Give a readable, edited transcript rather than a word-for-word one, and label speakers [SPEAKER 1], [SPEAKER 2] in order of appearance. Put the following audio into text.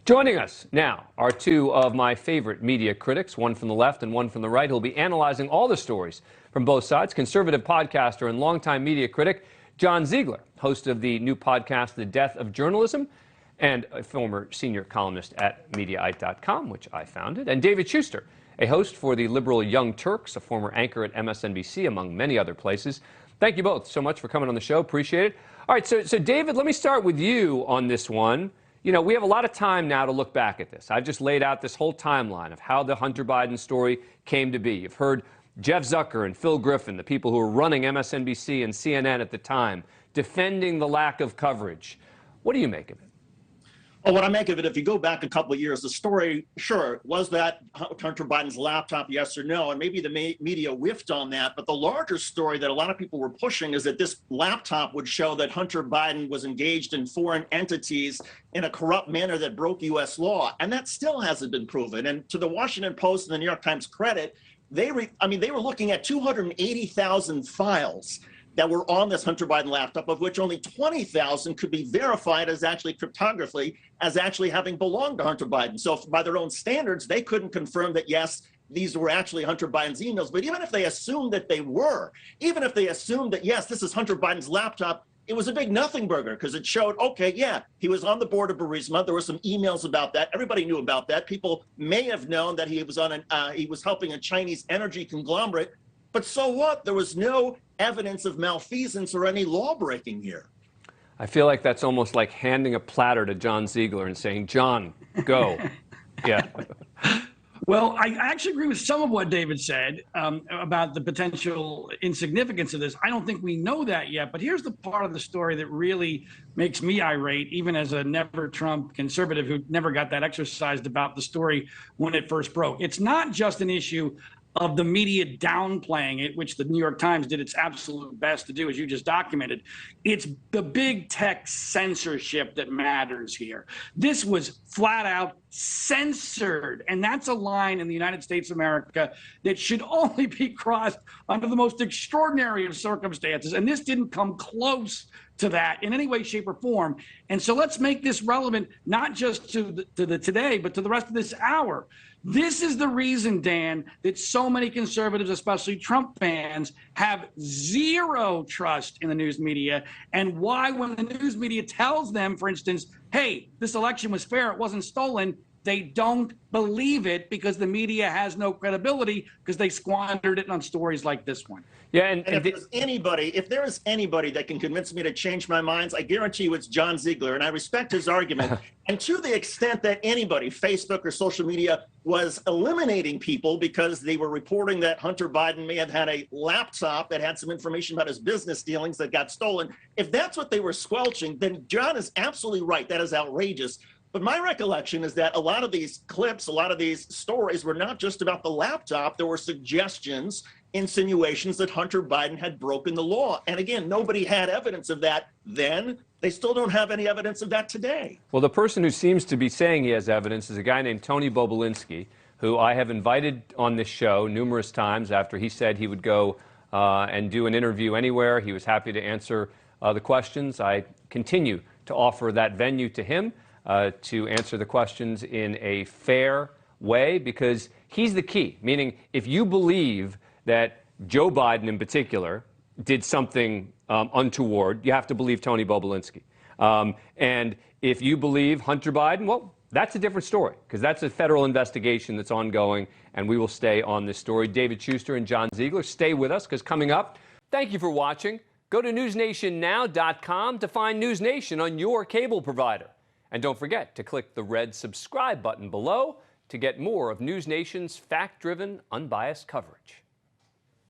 [SPEAKER 1] Joining us now are two of my favorite media critics, one from the left and one from the right, who'll be analyzing all the stories from both sides. Conservative podcaster and longtime media critic John Ziegler, host of the new podcast, The Death of Journalism, and a former senior columnist at Mediaite.com, which I founded. And David Shuster, a host for the liberal Young Turks, a former anchor at MSNBC, among many other places. Thank you both so much for coming on the show. Appreciate it. All right, so David, let me start with you on this one. You know, we have a lot of time now to look back at this. I've just laid out this whole timeline of how the Hunter Biden story came to be. You've heard Jeff Zucker and Phil Griffin, the people who were running MSNBC and CNN at the time, defending the lack of coverage. What do you make of it?
[SPEAKER 2] Well, what I make of it, if you go back a couple of years, the story, sure, was that Hunter Biden's laptop, yes or no? And maybe the media whiffed on that. But the larger story that a lot of people were pushing is that this laptop would show that Hunter Biden was engaged in foreign entities in a corrupt manner that broke U.S. law. And that still hasn't been proven. And to the Washington Post and the New York Times credit, they were looking at 280,000 files that were on this Hunter Biden laptop, of which only 20,000 could be verified as actually cryptography, as actually having belonged to Hunter Biden. So by their own standards, they couldn't confirm that, yes, these were actually Hunter Biden's emails. But even if they assumed that they were, even if they assumed that, yes, this is Hunter Biden's laptop, it was a big nothing burger because it showed, okay, yeah, he was on the board of Burisma. There were some emails about that. Everybody knew about that. People may have known that he was he was helping a Chinese energy conglomerate. But so what? There was no evidence of malfeasance or any law breaking here.
[SPEAKER 1] I feel like that's almost like handing a platter to John Ziegler and saying, John, go. Yeah.
[SPEAKER 3] Well, I actually agree with some of what David said about the potential insignificance of this. I don't think we know that yet, but here's the part of the story that really makes me irate, even as a never Trump conservative who never got that exercised about the story when it first broke. It's not just an issue of the media downplaying it, which the New York Times did its absolute best to do, as you just documented. It's the big tech censorship that matters here. This was flat out censored, and that's a line in the United States of America that should only be crossed under the most extraordinary of circumstances, and this didn't come close to that in any way, shape, or form. And so let's make this relevant, not just to the today, but to the rest of this hour. This is the reason, Dan, that so many conservatives, especially Trump fans, have zero trust in the news media, and why when the news media tells them, for instance, hey, this election was fair, it wasn't stolen, they don't believe it because the media has no credibility because they squandered it on stories like this one.
[SPEAKER 2] Yeah, and if there is anybody that can convince me to change my minds, I guarantee you it's John Ziegler, and I respect his argument. And to the extent that anybody, Facebook or social media, was eliminating people because they were reporting that Hunter Biden may have had a laptop that had some information about his business dealings that got stolen, if that's what they were squelching, then John is absolutely right. That is outrageous. But my recollection is that a lot of these clips, a lot of these stories were not just about the laptop. There were suggestions, insinuations that Hunter Biden had broken the law. And again, nobody had evidence of that then. They still don't have any evidence of that today.
[SPEAKER 1] Well, the person who seems to be saying he has evidence is a guy named Tony Bobulinski, who I have invited on this show numerous times after he said he would go and do an interview anywhere. He was happy to answer the questions. I continue to offer that venue to him. To answer the questions in a fair way, because he's the key. Meaning, if you believe that Joe Biden in particular did something untoward, you have to believe Tony Bobulinski. And if you believe Hunter Biden, well, that's a different story, because that's a federal investigation that's ongoing, and we will stay on this story. David Shuster and John Ziegler, stay with us, because coming up, thank you for watching. Go to newsnationnow.com to find NewsNation on your cable provider. And don't forget to click the red subscribe button below to get more of NewsNation's fact-driven, unbiased coverage.